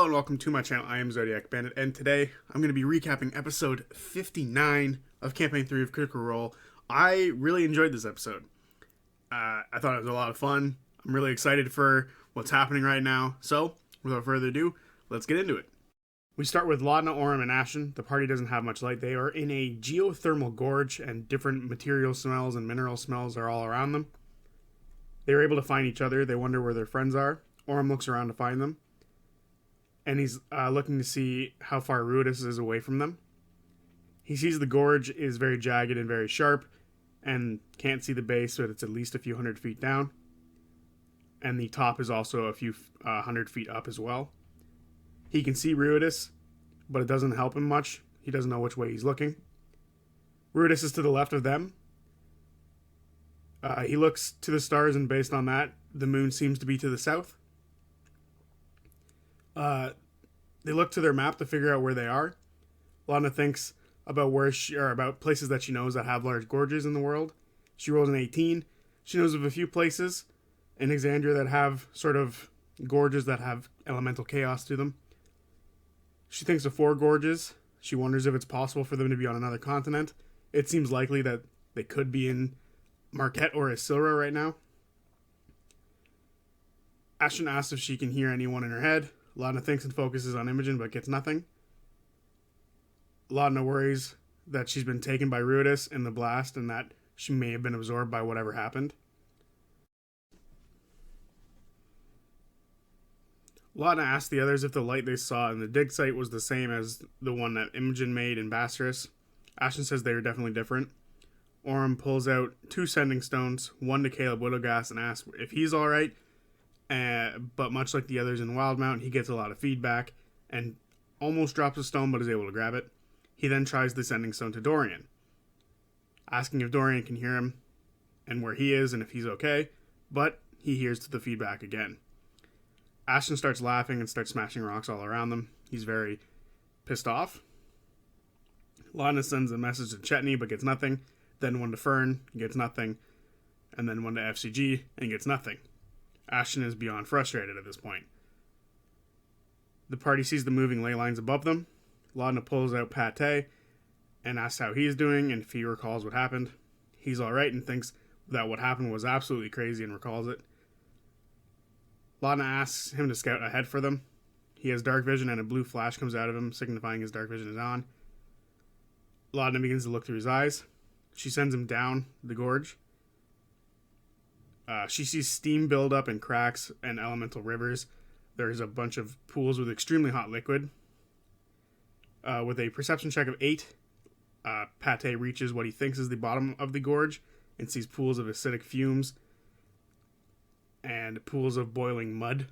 and welcome to my channel. I am Zodiac Bandit, and today I'm going to be recapping episode 59 of Campaign 3 of Critical Role. I really enjoyed this episode. I thought it was a lot of fun. I'm really excited for what's happening right now. So, without further ado, let's get into it. We start with Laudna, Orym, and Ashton. The party doesn't have much light. They are in a geothermal gorge, and different material smells and mineral smells are all around them. They are able to find each other. They wonder where their friends are. Orym looks around to find them, and he's looking to see how far Ruidus is away from them. He sees the gorge is very jagged and very sharp, and can't see the base, but it's at least a few hundred feet down. And the top is also a few hundred feet up as well. He can see Ruidus, but it doesn't help him much. He doesn't know which way he's looking. Ruidus is to the left of them. He looks to the stars, and based on that, the moon seems to be to the south. They look to their map to figure out where they are. Laudna thinks about about places that she knows that have large gorges in the world. She rolls an 18. She knows of a few places in Exandria that have sort of gorges that have elemental chaos to them. She thinks of 4 gorges. She wonders if it's possible for them to be on another continent. It seems likely that they could be in Marquette or Isilra right now. Ashton asks if she can hear anyone in her head. Laudna thinks and focuses on Imogen, but gets nothing. Laudna worries that she's been taken by Ruidus in the blast and that she may have been absorbed by whatever happened. Laudna asks the others if the light they saw in the dig site was the same as the one that Imogen made in Basterus. Ashton says they are definitely different. Orym pulls out 2 sending stones, one to Caleb Widowgas, and asks if he's alright. But much like the others in Wildmount, he gets a lot of feedback and almost drops a stone but is able to grab it. He then tries the sending stone to Dorian, asking if Dorian can hear him and where he is and if he's okay, but he hears the feedback again. Ashton starts laughing and starts smashing rocks all around them. He's very pissed off. Laudna sends a message to Chetney but gets nothing, then one to Fern, gets nothing, and then one to FCG and gets nothing. Ashton is beyond frustrated at this point. The party sees the moving ley lines above them. Laudna pulls out Pate and asks how he's doing and if he recalls what happened. He's alright and thinks that what happened was absolutely crazy and recalls it. Laudna asks him to scout ahead for them. He has dark vision and a blue flash comes out of him, signifying his dark vision is on. Laudna begins to look through his eyes. She sends him down the gorge. She sees steam build up in cracks and elemental rivers. There's a bunch of pools with extremely hot liquid. With a perception check of 8, Pate reaches what he thinks is the bottom of the gorge and sees pools of acidic fumes and pools of boiling mud.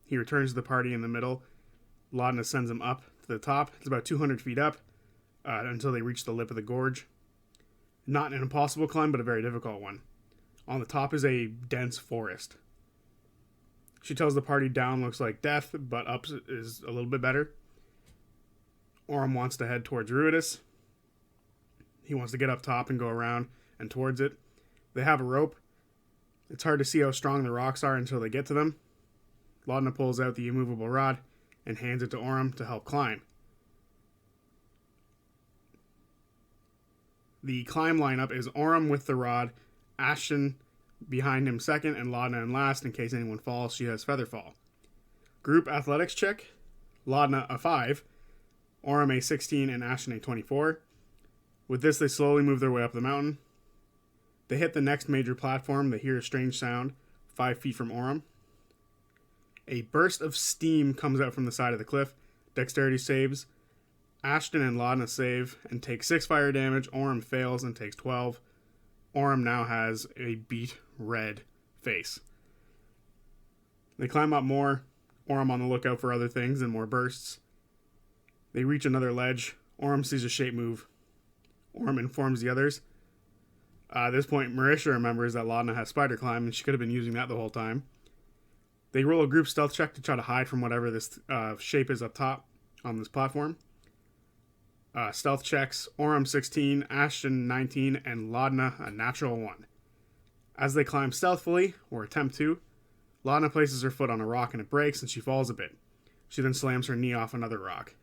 He returns to the party in the middle. Laudna sends him up to the top. It's about 200 feet up until they reach the lip of the gorge. Not an impossible climb, but a very difficult one. On the top is a dense forest. She tells the party down looks like death, but up is a little bit better. Orym wants to head towards Ruidus. He wants to get up top and go around and towards it. They have a rope. It's hard to see how strong the rocks are until they get to them. Laudna pulls out the immovable rod and hands it to Orym to help climb. The climb lineup is Orym with the rod, Ashton behind him second, and Laudna in last in case anyone falls. She has Featherfall. Group athletics check. Laudna a 5, Orym a 16, and Ashton a 24. With this, they slowly move their way up the mountain. They hit the next major platform. They hear a strange sound 5 feet from Orym. A burst of steam comes out from the side of the cliff. Dexterity saves. Ashton and Laudna save and take 6 fire damage. Orym fails and takes 12. Orym now has a beet red face. They climb up more. Orym on the lookout for other things and more bursts. They reach another ledge. Orym sees a shape move. Orym informs the others. At this point, Marisha remembers that Laudna has spider climb and she could have been using that the whole time. They roll a group stealth check to try to hide from whatever this shape is up top on this platform. Stealth checks, Orym 16, Ashton 19, and Laudna a natural 1. As they climb stealthily, or attempt to, Laudna places her foot on a rock and it breaks and she falls a bit. She then slams her knee off another rock.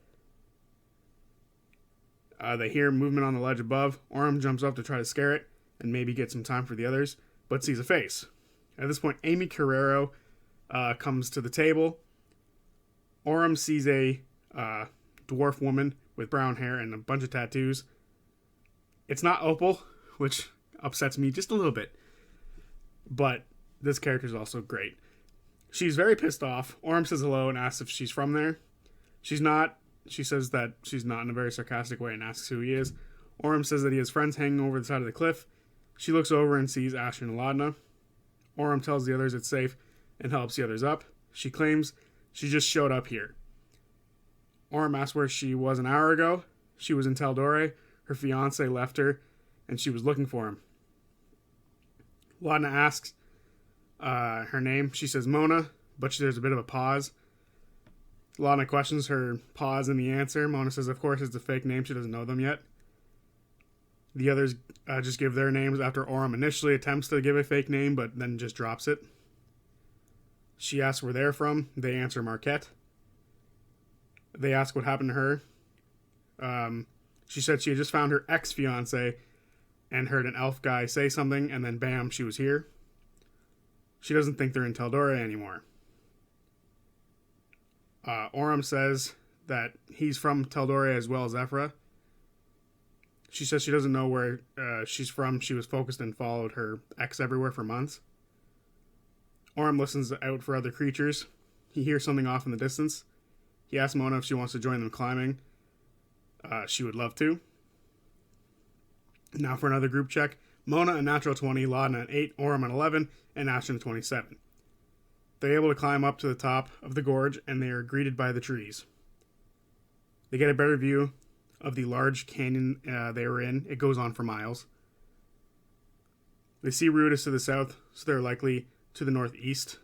They hear movement on the ledge above. Orym jumps up to try to scare it and maybe get some time for the others, but sees a face. At this point, Amy Carrero comes to the table. Orym sees a dwarf woman with brown hair and a bunch of tattoos. It's not Opal, which upsets me just a little bit, but this character is also great. She's very pissed off. Orym says hello and asks if she's from there. She's not. She says that she's not in a very sarcastic way and asks who he is. Orym says that he has friends hanging over the side of the cliff. She looks over and sees Ashton and Laudna. Orym tells the others it's safe and helps the others up. She claims she just showed up here. Orym asks where she was an hour ago. She was in Tal'Dorei. Her fiance left her, and she was looking for him. Laudna asks her name. She says Mona, but there's a bit of a pause. Laudna questions her pause in the answer. Mona says, of course, it's a fake name. She doesn't know them yet. The others just give their names after Orym initially attempts to give a fake name, but then just drops it. She asks where they're from. They answer Marquette. They ask what happened to her. She said she had just found her ex-fiance and heard an elf guy say something, and then bam, she was here. She doesn't think they're in Tal'Dorei anymore. Orym says that he's from Tal'Dorei as well as Ephra. She says she doesn't know where she's from. She was focused and followed her ex everywhere for months. Orym listens out for other creatures. He hears something off in the distance. He asks Mona if she wants to join them climbing. She would love to. Now for another group check. Mona a natural 20, Laudna an 8, Orym an 11, and Ashton a 27. They're able to climb up to the top of the gorge, and they are greeted by the trees. They get a better view of the large canyon they were in. It goes on for miles. They see Ruidus to the south, so they're likely to the northeast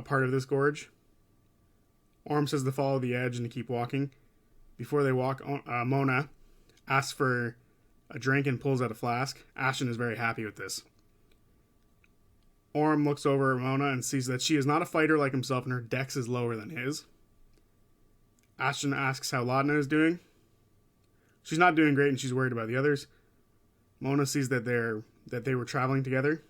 part of this gorge. Orym says to follow the edge and to keep walking. Before they walk, Mona asks for a drink and pulls out a flask. Ashton is very happy with this. Orym looks over at Mona and sees that she is not a fighter like himself and her dex is lower than his. Ashton asks how Laudna is doing. She's not doing great and she's worried about the others. Mona sees that they were traveling together.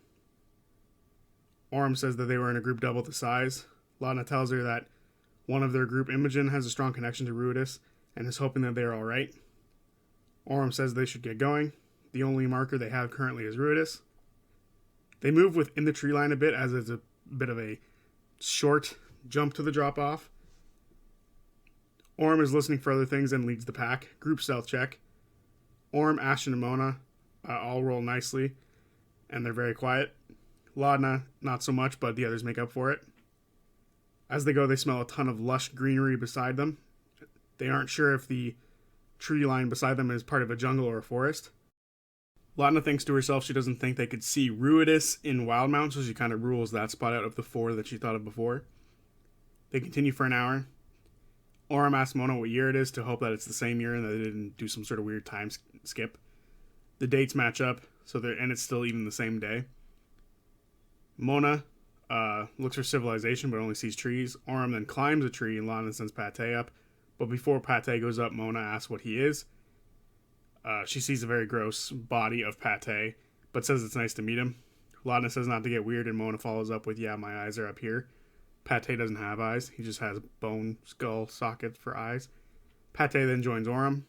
Orym says that they were in a group double the size. Laudna tells her that one of their group, Imogen, has a strong connection to Ruidus and is hoping that they are alright. Orym says they should get going. The only marker they have currently is Ruidus. They move within the tree line a bit, as it's a bit of a short jump to the drop-off. Orym is listening for other things and leads the pack. Group stealth check. Orym, Ashton, and Mona all roll nicely, and they're very quiet. Laudna, not so much, but the others make up for it. As they go, they smell a ton of lush greenery beside them. They aren't sure if the tree line beside them is part of a jungle or a forest. Laudna thinks to herself she doesn't think they could see Ruidus in Wildmount, so she kind of rules that spot out of the 4 that she thought of before. They continue for an hour. Orym asks Mona what year it is to hope that it's the same year and that they didn't do some sort of weird time skip. The dates match up, and it's still even the same day. Mona looks for civilization but only sees trees. Orym then climbs a tree and Laudna sends Pate up. But before Pate goes up, Mona asks what he is. She sees a very gross body of Pate, but says it's nice to meet him. Laudna says not to get weird, and Mona follows up with, yeah, my eyes are up here. Pate doesn't have eyes. He just has bone skull sockets for eyes. Pate then joins Orym.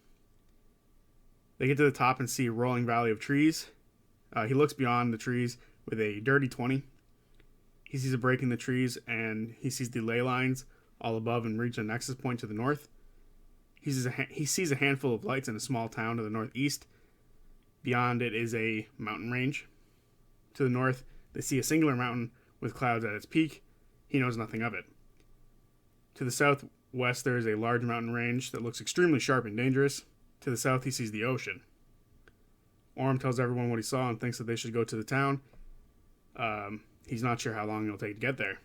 They get to the top and see a rolling valley of trees. He looks beyond the trees with a dirty 20. He sees a break in the trees, and he sees the ley lines all above and reach a nexus point to the north. He sees a handful of lights in a small town to the northeast. Beyond it is a mountain range. To the north, they see a singular mountain with clouds at its peak. He knows nothing of it. To the southwest, there is a large mountain range that looks extremely sharp and dangerous. To the south, he sees the ocean. Orym tells everyone what he saw and thinks that they should go to the town. He's not sure how long it'll take to get there.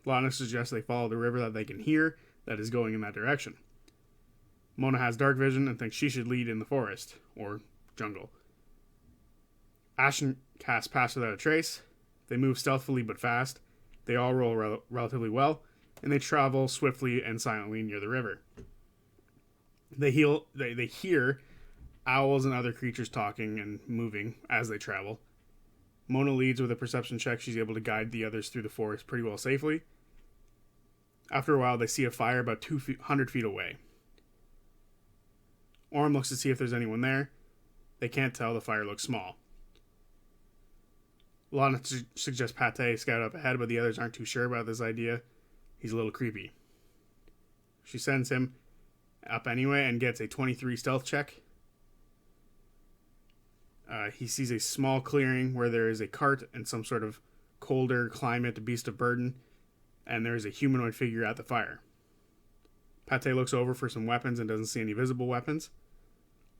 Laudna suggests they follow the river that they can hear that is going in that direction. Mona has dark vision and thinks she should lead in the forest, or jungle. Ashton casts Pass Without a Trace. They move stealthily but fast. They all roll relatively well. and they travel swiftly and silently near the river. They hear owls and other creatures talking and moving as they travel. Mona leads with a perception check. She's able to guide the others through the forest pretty well safely. After a while, they see a fire about 200 feet away. Orym looks to see if there's anyone there. They can't tell. The fire looks small. Laudna suggests Pate scout up ahead, but the others aren't too sure about this idea. He's a little creepy. She sends him up anyway and gets a 23 stealth check. He sees a small clearing where there is a cart and some sort of colder climate beast of burden, and there is a humanoid figure at the fire. Pate looks over for some weapons and doesn't see any visible weapons.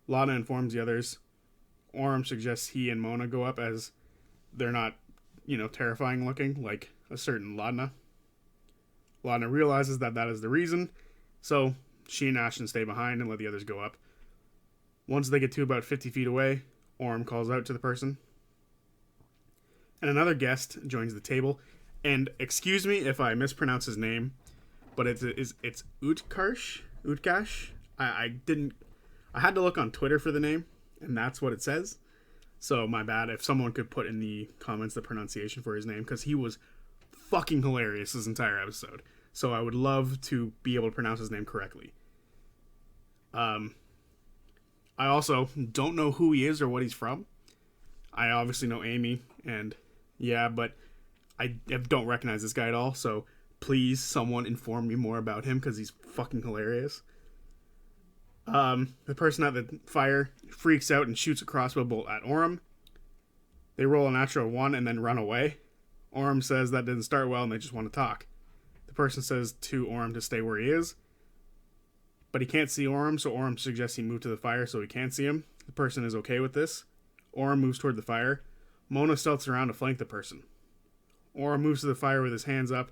Laudna informs the others. Orym suggests he and Mona go up as they're not, terrifying looking like a certain Laudna. Laudna realizes that is the reason, so she and Ashton stay behind and let the others go up. Once they get to about 50 feet away, Orym calls out to the person. And another guest joins the table. And excuse me if I mispronounce his name, but it's Utkarsh? Utkash? I had to look on Twitter for the name, and that's what it says. So my bad if someone could put in the comments the pronunciation for his name, because he was fucking hilarious this entire episode. So I would love to be able to pronounce his name correctly. I also don't know who he is or what he's from. I obviously know Amy, and yeah, but I don't recognize this guy at all, so please someone inform me more about him, because he's fucking hilarious. The person at the fire freaks out and shoots a crossbow bolt at Orym. They roll a natural 1 and then run away. Orym says that didn't start well and they just want to talk. The person says to Orym to stay where he is, but he can't see Orym, so Orym suggests he move to the fire so he can't see him. The person is okay with this. Orym moves toward the fire. Mona stealths around to flank the person. Orym moves to the fire with his hands up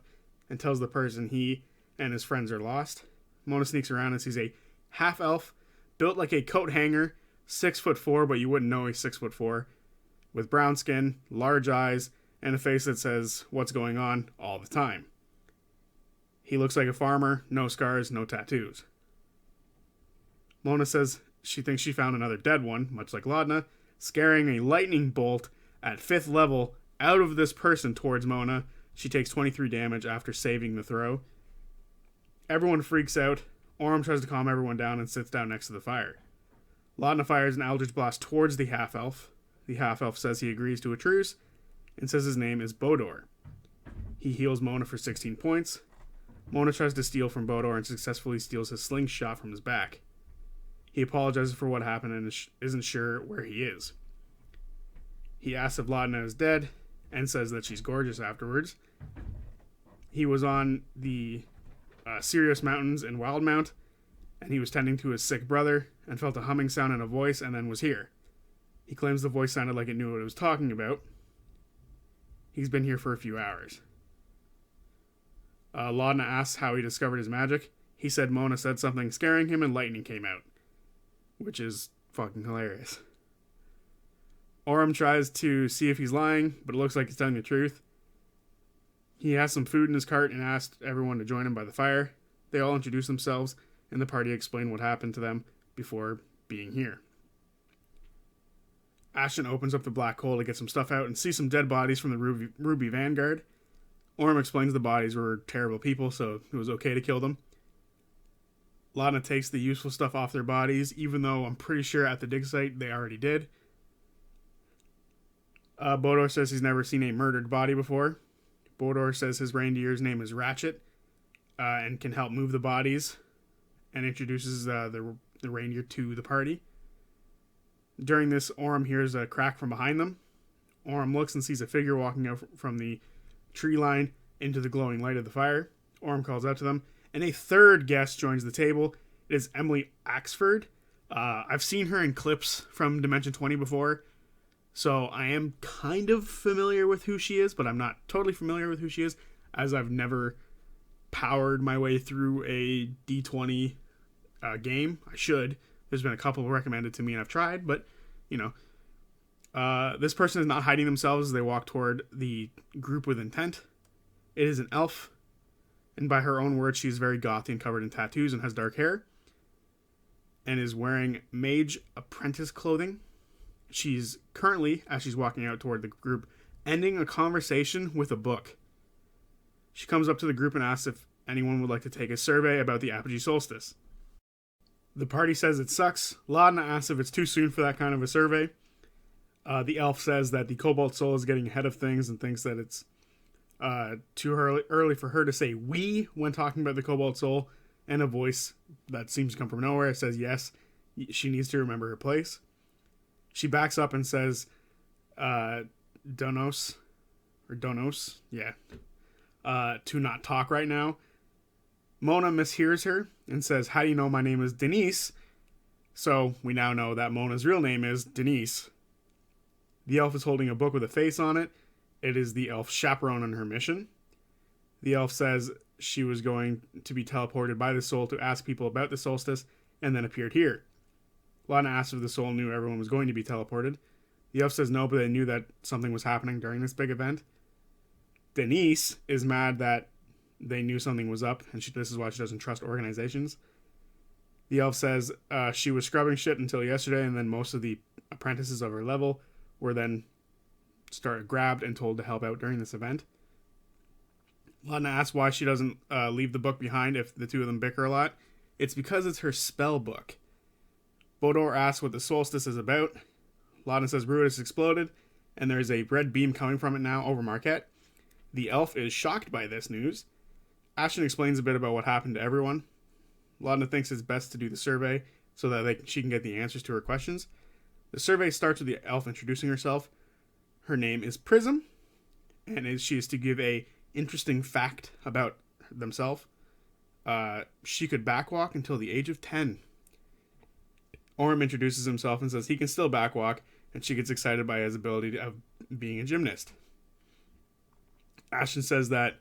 and tells the person he and his friends are lost. Mona sneaks around and sees a half-elf, built like a coat hanger, 6'4", but you wouldn't know he's 6'4", with brown skin, large eyes, and a face that says, "What's going on?" all the time. He looks like a farmer, no scars, no tattoos. Mona says she thinks she found another dead one, much like Laudna, scaring a lightning bolt at 5th level out of this person towards Mona. She takes 23 damage after saving the throw. Everyone freaks out. Orym tries to calm everyone down and sits down next to the fire. Laudna fires an Eldritch Blast towards the half-elf. The half-elf says he agrees to a truce and says his name is Bodor. He heals Mona for 16 points. Mona tries to steal from Bodor and successfully steals his slingshot from his back. He apologizes for what happened and isn't sure where he is. He asks if Laudna is dead and says that she's gorgeous afterwards. He was on the Sirius Mountains in Wildmount, and he was tending to his sick brother and felt a humming sound in a voice and then was here. He claims the voice sounded like it knew what it was talking about. He's been here for a few hours. Laudna asks how he discovered his magic. He said Mona said something scaring him and lightning came out, which is fucking hilarious. Orym tries to see if he's lying, but it looks like he's telling the truth. He has some food in his cart and asked everyone to join him by the fire. They all introduce themselves, and the party explain what happened to them before being here. Ashton opens up the black hole to get some stuff out and sees some dead bodies from the Ruby Vanguard. Orym explains the bodies were terrible people, so it was okay to kill them. Laudna takes the useful stuff off their bodies, even though I'm pretty sure at the dig site they already did. Bodor says he's never seen a murdered body before. Bodor says his reindeer's name is Ratchet and can help move the bodies, and introduces the reindeer to the party. During this, Orym hears a crack from behind them. Orym looks and sees a figure walking out from the tree line into the glowing light of the fire. Orym calls out to them, and a third guest joins the table. It is Emily Axford. I've seen her in clips from Dimension 20 before, so I am kind of familiar with who she is, but I'm not totally familiar with who she is, as I've never powered my way through a D20 game. I should. There's been a couple recommended to me and I've tried, but, this person is not hiding themselves as they walk toward the group with intent. It is an elf. And by her own words, she's very gothy and covered in tattoos and has dark hair. And is wearing mage apprentice clothing. She's currently, as she's walking out toward the group, ending a conversation with a book. She comes up to the group and asks if anyone would like to take a survey about the apogee solstice. The party says it sucks. Laudna asks if it's too soon for that kind of a survey. The elf says that the cobalt soul is getting ahead of things and thinks that it's too early for her to say we when talking about the cobalt soul, and a voice that seems to come from nowhere says yes, she needs to remember her place. She backs up and says donos, yeah, to not talk right now. Mona mishears her and says, how do you know my name is Denise? So we now know that Mona's real name is Denise. The elf is holding a book with a face on it. It is the elf's chaperone on her mission. The elf says she was going to be teleported by the soul to ask people about the solstice, and then appeared here. Laudna asks if the soul knew everyone was going to be teleported. The elf says no, but they knew that something was happening during this big event. Denise is mad that they knew something was up, and this is why she doesn't trust organizations. The elf says she was scrubbing shit until yesterday, and then most of the apprentices of her level were then grabbed and told to help out during this event. Laudna asks why she doesn't leave the book behind if the two of them bicker a lot. It's because it's her spell book. Bodor asks what the solstice is about. Laudna says Brutus exploded, and there's a red beam coming from it now over Marquette. The elf is shocked by this news. Ashton explains a bit about what happened to everyone. Laudna thinks it's best to do the survey so that she can get the answers to her questions. The survey starts with the elf introducing herself. Her name is Prism, and she is to give a interesting fact about themselves. She could backwalk until the age of 10. Orym introduces himself and says he can still backwalk, and she gets excited by his ability of being a gymnast. Ashton says that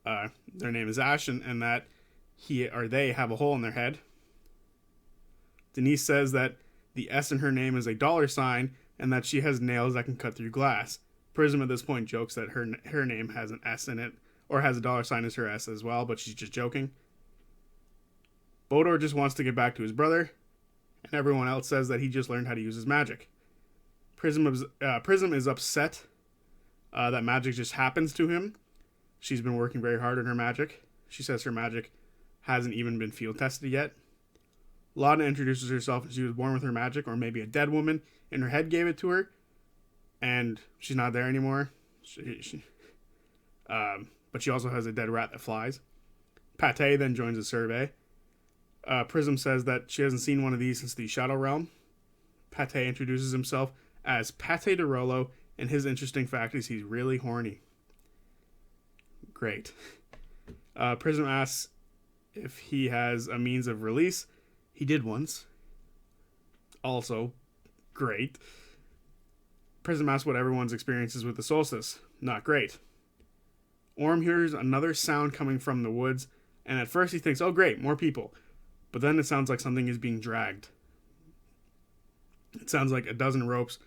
their name is Ashton and that they have a hole in their head. Denise says that the S in her name is a $sign and that she has nails that can cut through glass. Prism at this point jokes that her name has an S in it, or has a $sign as her S as well, but she's just joking. Bodor just wants to get back to his brother, and everyone else says that he just learned how to use his magic. Prism is upset that magic just happens to him. She's been working very hard on her magic. She says her magic hasn't even been field tested yet. Laudna introduces herself and she was born with her magic, or maybe a dead woman in her head gave it to her, and she's not there anymore. But she also has a dead rat that flies. Pate then joins the survey. Prism says that she hasn't seen one of these since the Shadow Realm. Pate introduces himself as Pate de Rolo, and his interesting fact is he's really horny. Great. Prism asks if he has a means of release. He did once. Also, great. Prism asks what everyone's experiences with the solstice. Not great. Orym hears another sound coming from the woods, and at first he thinks, oh great, more people. But then it sounds like something is being dragged. It sounds like a dozen ropes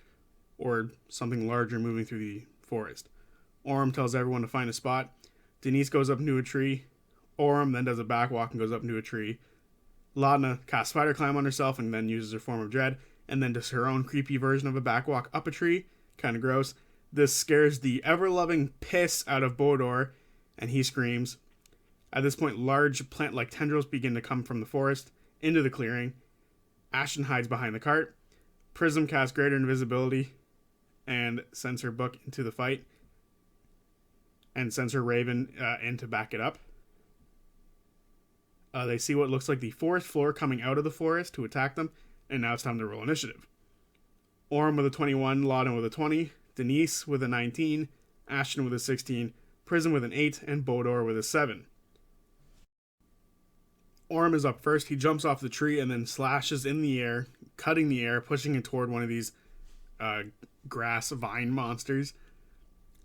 or something larger moving through the forest. Orym tells everyone to find a spot. Denise goes up into a tree. Orym then does a backwalk and goes up into a tree. Laudna casts spider climb on herself and then uses her form of dread, and then does her own creepy version of a backwalk up a tree. Kind of gross. This scares the ever-loving piss out of Bodor, and he screams. At this point, large plant-like tendrils begin to come from the forest into the clearing. Ashton hides behind the cart. Prism casts greater invisibility and sends her book into the fight, and sends her raven in to back it up. They see what looks like the forest floor coming out of the forest to attack them, and now it's time to roll initiative. Orym with a 21, Laudna with a 20, Denise with a 19, Ashton with a 16, Prism with an 8, and Bodor with a 7. Orym is up first. He jumps off the tree and then slashes in the air, cutting the air, pushing it toward one of these grass vine monsters,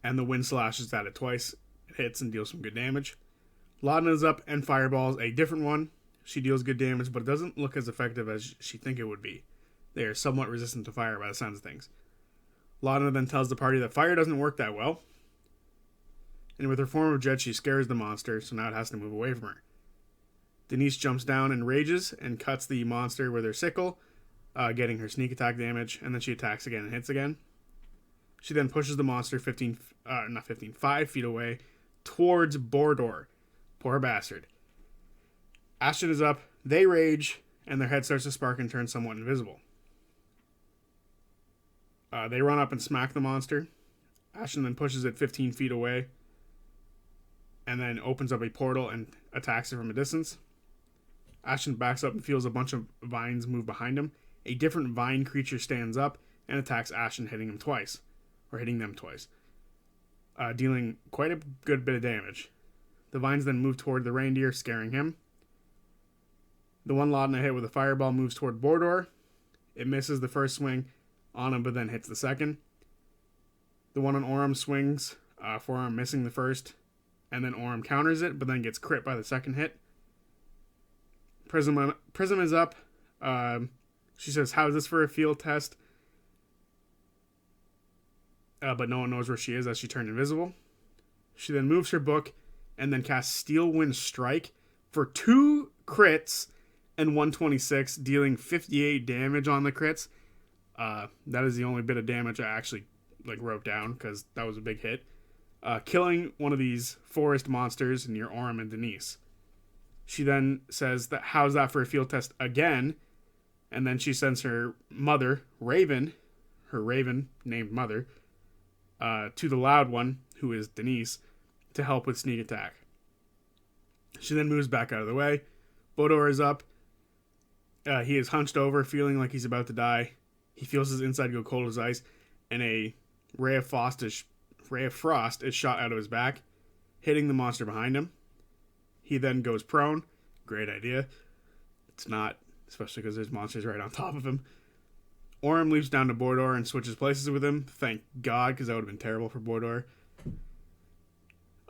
and the wind slashes at it twice. It hits and deals some good damage. Laudna is up and fireballs a different one. She deals good damage, but it doesn't look as effective as she think it would be. They are somewhat resistant to fire by the sounds of things. Laudna then tells the party that fire doesn't work that well. and with her form of jet, she scares the monster, so now it has to move away from her. Denise jumps down and rages and cuts the monster with her sickle, getting her sneak attack damage, and then she attacks again and hits again. She then pushes the monster 5 feet away towards Bordor. Poor bastard. Ashton is up, they rage, and their head starts to spark and turn somewhat invisible. They run up and smack the monster. Ashton then pushes it 15 feet away, and then opens up a portal and attacks it from a distance. Ashton backs up and feels a bunch of vines move behind him. A different vine creature stands up and attacks Ashton, hitting them twice, dealing quite a good bit of damage. The vines then move toward the reindeer, scaring him. The one Laudna hit with a fireball moves toward Bordor. It misses the first swing on him, but then hits the second. The one on Orym swings for Orym, missing the first, and then Orym counters it, but then gets crit by the second hit. Prism is up. She says, "How is this for a field test?" But no one knows where she is as she turned invisible. She then moves her book and then casts Steel Wind Strike for 2 crits and 126, dealing 58 damage on the crits. That is the only bit of damage I actually wrote down because that was a big hit. Killing one of these forest monsters near Orym and Denise. She then says, "How's that for a field test again?" And then she sends her mother, Raven, her Raven named mother, to the loud one, who is Denise, to help with sneak attack. She then moves back out of the way. Bordor is up. He is hunched over, feeling like he's about to die. He feels his inside go cold as ice, and a ray of frost is shot out of his back, hitting the monster behind him. He then goes prone. Great idea. It's not, especially because there's monsters right on top of him. Orym leaps down to Bordor and switches places with him. Thank God, because that would have been terrible for Bordor.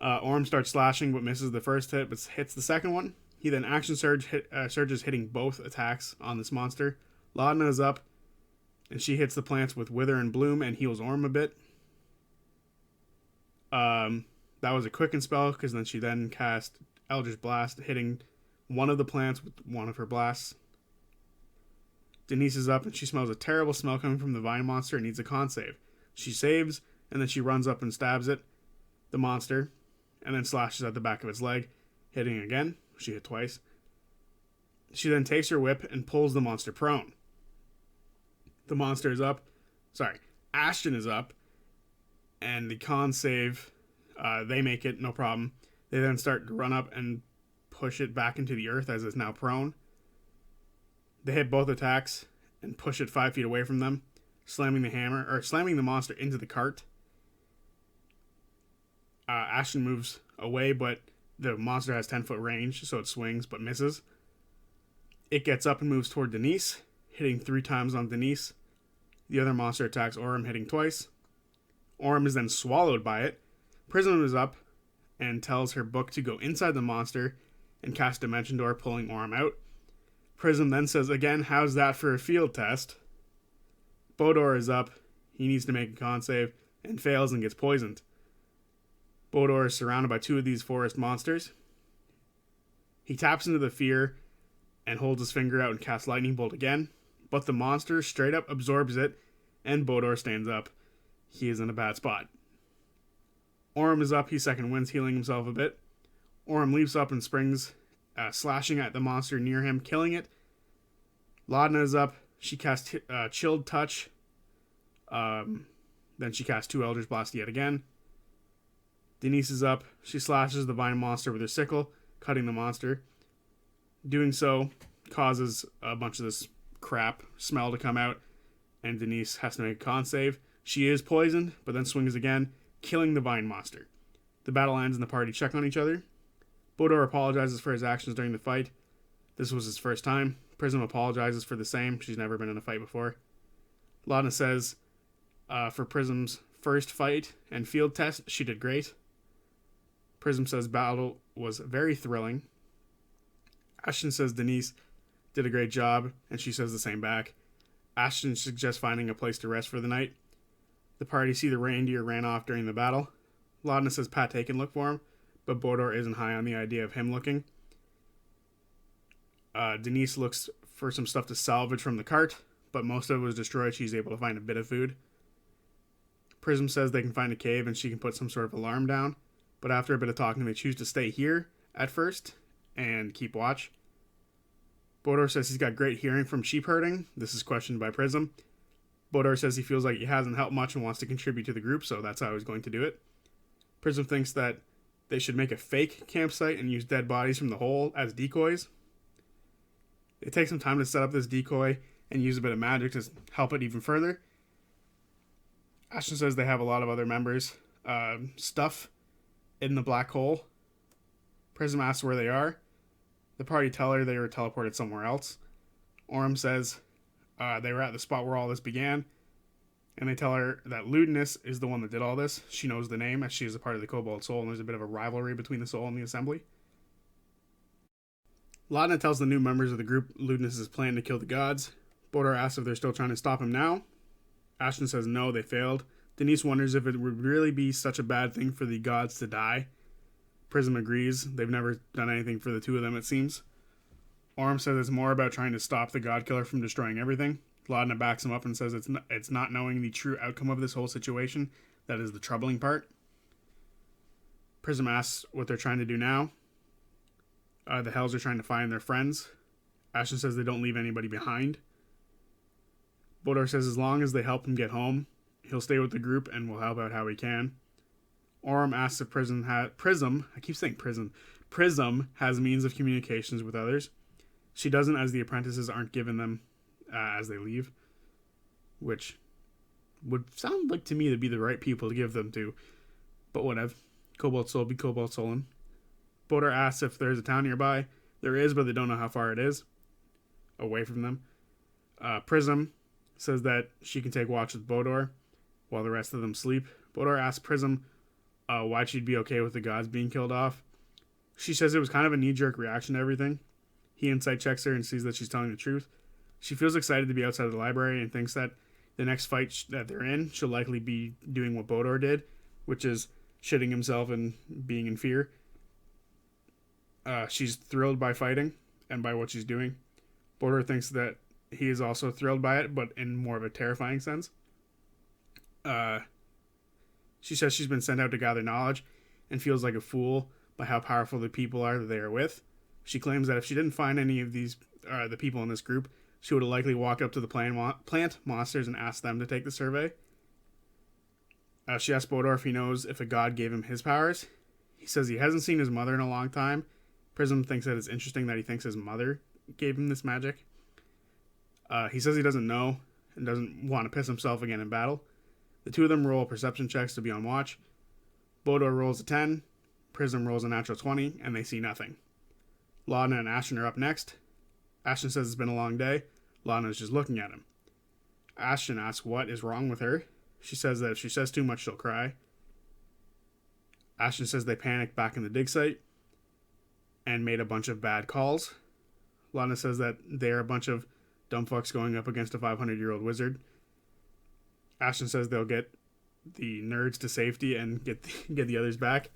Orym starts slashing, but misses the first hit, but hits the second one. He then action surges, hitting both attacks on this monster. Laudna is up, and she hits the plants with Wither and Bloom and heals Orym a bit. That was a quicken spell, because then she then cast Eldritch Blast, hitting one of the plants with one of her blasts. Denise is up, and she smells a terrible smell coming from the vine monster and needs a con save. She saves, and then she runs up and stabs the monster, and then slashes at the back of its leg, hitting again. She hit twice. She then takes her whip and pulls the monster prone. The monster is up. Ashton is up, and the con save, they make it, no problem. They then start to run up and push it back into the earth as it's now prone. They hit both attacks and push it 5 feet away from them, slamming the monster into the cart. Ashton moves away, but the monster has 10-foot range, so it swings but misses. It gets up and moves toward Denise, hitting 3 times on Denise. The other monster attacks Orym, hitting twice. Orym is then swallowed by it. Prism is up and tells her book to go inside the monster and cast Dimension Door, pulling Orym out. Prism then says again, "How's that for a field test?" Bordor is up. He needs to make a con save and fails and gets poisoned. Bordor is surrounded by 2 of these forest monsters. He taps into the fear and holds his finger out and casts Lightning Bolt again, but the monster straight up absorbs it, and Bordor stands up. He is in a bad spot. Orym is up. He second wins, healing himself a bit. Orym leaps up and springs, slashing at the monster near him, killing it. Laudna is up. She casts Chilled Touch. Then she casts 2 Eldritch Blast yet again. Denise is up. She slashes the vine monster with her sickle, cutting the monster. Doing so causes a bunch of this crap smell to come out, and Denise has to make a con save. She is poisoned, but then swings again, killing the vine monster. The battle ends and the party check on each other. Bordor apologizes for his actions during the fight. This was his first time. Prism apologizes for the same. She's never been in a fight before. Laudna says, for Prism's first fight and field test, she did great. Prism says battle was very thrilling. Ashton says Denise did a great job, and she says the same back. Ashton suggests finding a place to rest for the night. The party see the reindeer ran off during the battle. Laudna says Pate can look for him, but Bodor isn't high on the idea of him looking. Denise looks for some stuff to salvage from the cart, but most of it was destroyed. She's able to find a bit of food. Prism says they can find a cave and she can put some sort of alarm down, but after a bit of talking, they choose to stay here at first and keep watch. Bodor says he's got great hearing from sheep herding. This is questioned by Prism. Bodor says he feels like he hasn't helped much and wants to contribute to the group, so that's how he's going to do it. Prism thinks that they should make a fake campsite and use dead bodies from the hole as decoys. They take some time to set up this decoy and use a bit of magic to help it even further. Ashton says they have a lot of other members' stuff in the black hole. Prism asks where they are. The party tell her they were teleported somewhere else. Orym says they were at the spot where all this began, and they tell her that Laudna is the one that did all this. She knows the name as she is a part of the Cobalt Soul, and there's a bit of a rivalry between the Soul and the Assembly. Laudna tells the new members of the group Laudna's plan to kill the gods. Bodor asks if they're still trying to stop him now. Ashton says no, they failed. Denise wonders if it would really be such a bad thing for the gods to die. Prism agrees. They've never done anything for the two of them, it seems. Orym says it's more about trying to stop the god killer from destroying everything. Laudna backs him up and says it's not knowing the true outcome of this whole situation that is the troubling part. Prism asks what they're trying to do now. The Hells are trying to find their friends. Ashton says they don't leave anybody behind. Bodor says as long as they help him get home, he'll stay with the group and will help out how he can. Orym asks if Prism has means of communications with others. She doesn't, as the apprentices aren't given them as they leave, which would sound like to me to be the right people to give them to, but whatever. Cobalt Soul be Cobalt Soulin. Bodor asks if there's a town nearby. There is, but they don't know how far it is away from them. Prism says that she can take watch with Bodor while the rest of them sleep. Bodor asks Prism why she'd be okay with the gods being killed off. She says it was kind of a knee-jerk reaction to everything. He insight checks her and sees that she's telling the truth. She feels excited to be outside of the library and thinks that the next fight that they're in, she'll likely be doing what Bodor did, which is shitting himself and being in fear. She's thrilled by fighting and by what she's doing. Bodor thinks that he is also thrilled by it, but in more of a terrifying sense. She says she's been sent out to gather knowledge and feels like a fool by how powerful the people are that they are with. She claims that if she didn't find any of these the people in this group, she would have likely walked up to the plant monsters and asked them to take the survey. She asks Bodor if he knows if a god gave him his powers. He says he hasn't seen his mother in a long time. Prism thinks that it's interesting that he thinks his mother gave him this magic. He says he doesn't know and doesn't want to piss himself again in battle. The two of them roll perception checks to be on watch. Bodor rolls a 10, Prism rolls a natural 20, and they see nothing. Laudna and Ashton are up next. Ashton says it's been a long day. Laudna is just looking at him. Ashton asks what is wrong with her. She says that if she says too much, she'll cry. Ashton says they panicked back in the dig site and made a bunch of bad calls. Laudna says that they're a bunch of dumb fucks going up against a 500-year-old wizard. Ashton says they'll get the nerds to safety and get the others back.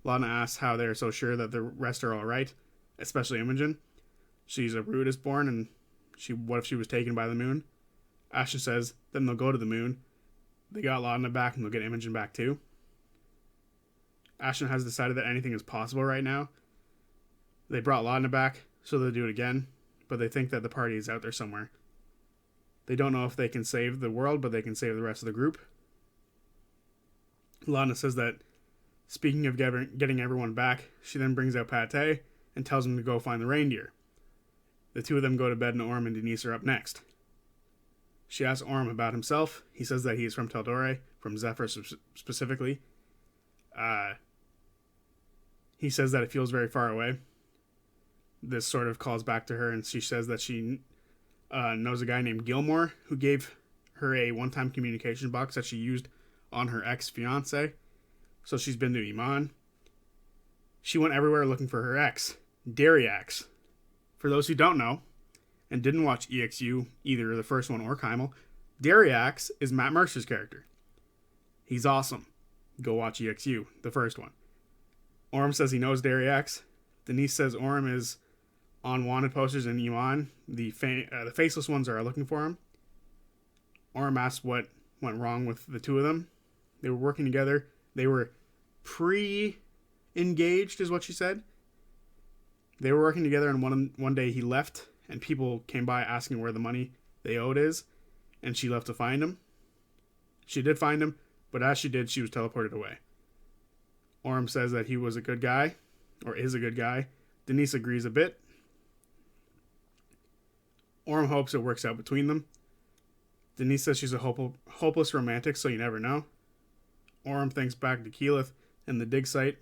Laudna asks how they're so sure that the rest are alright, especially Imogen. She's a Rudist born, and what if she was taken by the moon? Ashton says then they'll go to the moon. They got Laudna back, and they'll get Imogen back too. Ashton has decided that anything is possible right now. They brought Laudna back, so they'll do it again, but they think that the party is out there somewhere. They don't know if they can save the world, but they can save the rest of the group. Laudna says that, speaking of getting everyone back, she then brings out Pate and tells him to go find the reindeer. The two of them go to bed and Orym and Denise are up next. She asks Orym about himself. He says that he is from Teldore, from Zephyr specifically. He says that it feels very far away. This sort of calls back to her, and she says that she knows a guy named Gilmore who gave her a one-time communication box that she used on her ex-fiance. So she's been to Iman. She went everywhere looking for her ex, Dariax. For those who don't know, and didn't watch EXU, either the first one or Kymel, Dariax is Matt Mercer's character. He's awesome. Go watch EXU, the first one. Orym says he knows Dariax. Denise says Orym is on wanted posters in Yuan. The faceless ones are looking for him. Orym asks what went wrong with the two of them. They were working together. They were pre-engaged, is what she said. They were working together, and one day he left, and people came by asking where the money they owed is, and she left to find him. She did find him, but as she did, she was teleported away. Orym says that he was a good guy, or is a good guy. Denise agrees a bit. Orym hopes it works out between them. Denise says she's a hopeless romantic, so you never know. Orym thinks back to Keyleth and the dig site.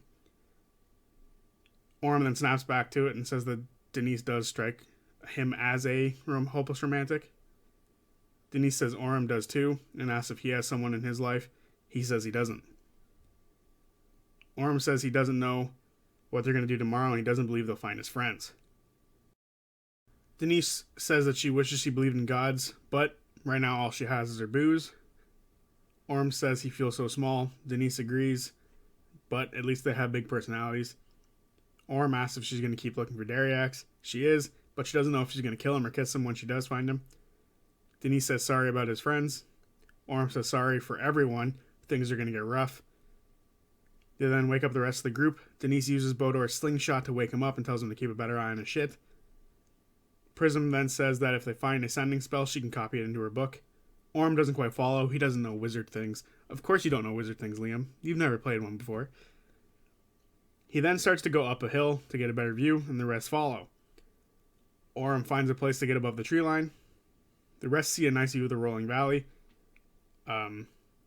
Orym then snaps back to it and says that Denise does strike him as a hopeless romantic. Denise says Orym does too, and asks if he has someone in his life. He says he doesn't. Orym says he doesn't know what they're going to do tomorrow, and he doesn't believe they'll find his friends. Denise says that she wishes she believed in gods, but right now all she has is her booze. Orym says he feels so small. Denise agrees, but at least they have big personalities. Orym asks if she's going to keep looking for Dariax. She is, but she doesn't know if she's going to kill him or kiss him when she does find him. Denise says sorry about his friends. Orym says sorry for everyone. Things are going to get rough. They then wake up the rest of the group. Denise uses Bodor's slingshot to wake him up and tells him to keep a better eye on his shit. Prism then says that if they find a sending spell, she can copy it into her book. Orym doesn't quite follow. He doesn't know wizard things. Of course you don't know wizard things, Liam. You've never played one before. He then starts to go up a hill to get a better view, and the rest follow. Orym finds a place to get above the tree line. The rest see a nice view of the rolling valley.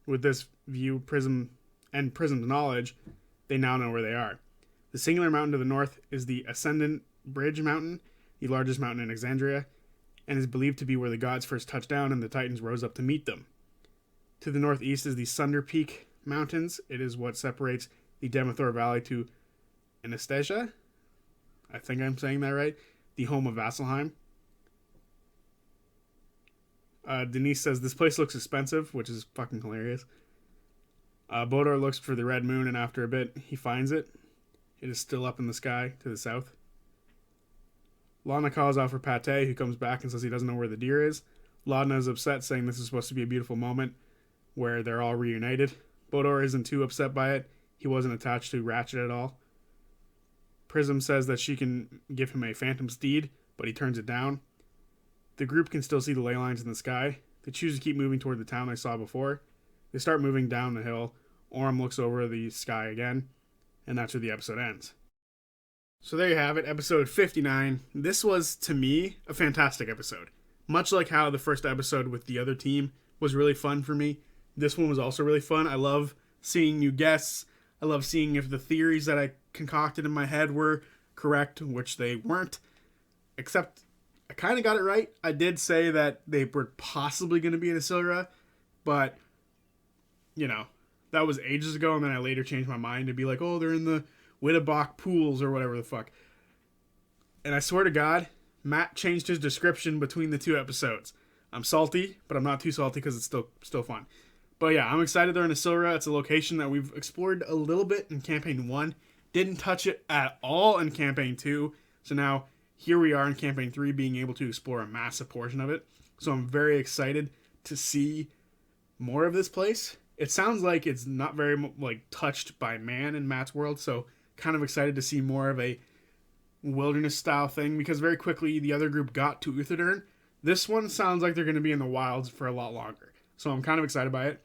With this view, Prism's knowledge, they now know where they are. The singular mountain to the north is the Ascendant Bridge Mountain, the largest mountain in Exandria, and is believed to be where the gods first touched down and the Titans rose up to meet them. To the northeast is the Sunder Peak Mountains. It is what separates the Demethor Valley to Anastasia. I think I'm saying that right. The home of Vasselheim. Denise says this place looks expensive, which is fucking hilarious. Bodor looks for the red moon, and after a bit, he finds it. It is still up in the sky to the south. Laudna calls out for Pate, who comes back and says he doesn't know where the deer is. Laudna is upset, saying this is supposed to be a beautiful moment where they're all reunited. Bodor isn't too upset by it. He wasn't attached to Ratchet at all. Prism says that she can give him a phantom steed, but he turns it down. The group can still see the ley lines in the sky. They choose to keep moving toward the town they saw before. They start moving down the hill. Orym looks over the sky again, and that's where the episode ends. So there you have it, episode 59. This was, to me, a fantastic episode. Much like how the first episode with the other team was really fun for me, this one was also really fun. I love seeing new guests. I love seeing if the theories that I concocted in my head were correct, which they weren't. Except, I kind of got it right. I did say that they were possibly going to be in Asilra, but, you know, that was ages ago, and then I later changed my mind to be like, oh, they're in the Wittebach pools or whatever the fuck. And I swear to God, Matt changed his description between the two episodes. I'm salty, but I'm not too salty because it's still fun. But yeah, I'm excited they're in Asilra. It's a location that we've explored a little bit in Campaign 1. Didn't touch it at all in Campaign 2. So now, here we are in Campaign 3 being able to explore a massive portion of it. So I'm very excited to see more of this place. It sounds like it's not very touched by man in Matt's world, so kind of excited to see more of a wilderness style thing, because very quickly the other group got to Uthadern. This one sounds like they're going to be in the wilds for a lot longer. So I'm kind of excited by it.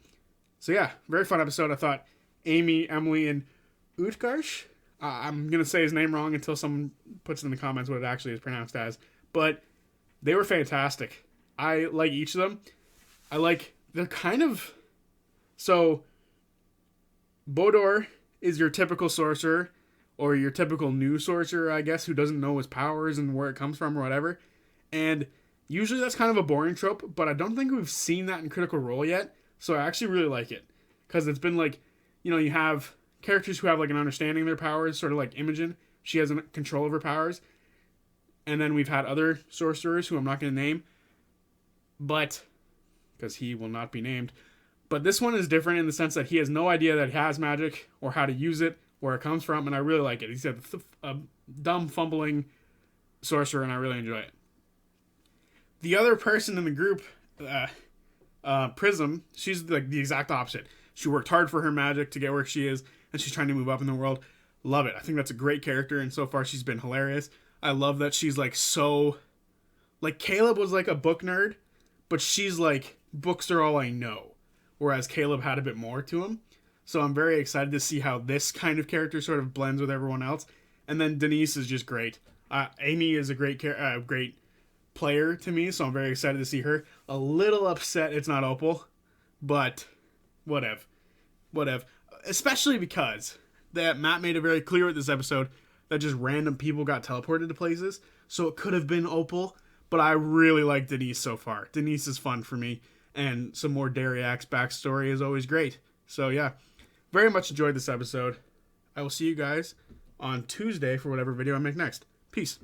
So yeah, very fun episode. I thought Amy, Emily, and Utkarsh, I'm going to say his name wrong until someone puts in the comments what it actually is pronounced as, but they were fantastic. I like each of them. They're kind of, so Bodor is your typical sorcerer, or your typical new sorcerer, I guess, who doesn't know his powers and where it comes from or whatever. And usually that's kind of a boring trope, but I don't think we've seen that in Critical Role yet. So I actually really like it. Because it's been you have characters who have an understanding of their powers, sort of like Imogen. She has control of her powers. And then we've had other sorcerers who I'm not going to name, but because he will not be named. But this one is different in the sense that he has no idea that he has magic or how to use it, where it comes from, and I really like it. He's a dumb, fumbling sorcerer, and I really enjoy it. The other person in the group, Prism, she's like the exact opposite. She worked hard for her magic to get where she is, and she's trying to move up in the world. Love it. I think that's a great character, and so far she's been hilarious. I love that she's like so... Like, Caleb was like a book nerd, but she's like, books are all I know. Whereas Caleb had a bit more to him. So I'm very excited to see how this kind of character sort of blends with everyone else. And then Denise is just great. Amy is a great player to me, so I'm very excited to see her. A little upset it's not Opal, but whatever. Especially because that Matt made it very clear with this episode that just random people got teleported to places. So it could have been Opal, but I really like Denise so far. Denise is fun for me, and some more Dariak's backstory is always great. So yeah, very much enjoyed this episode. I will see you guys on Tuesday for whatever video I make next. Peace.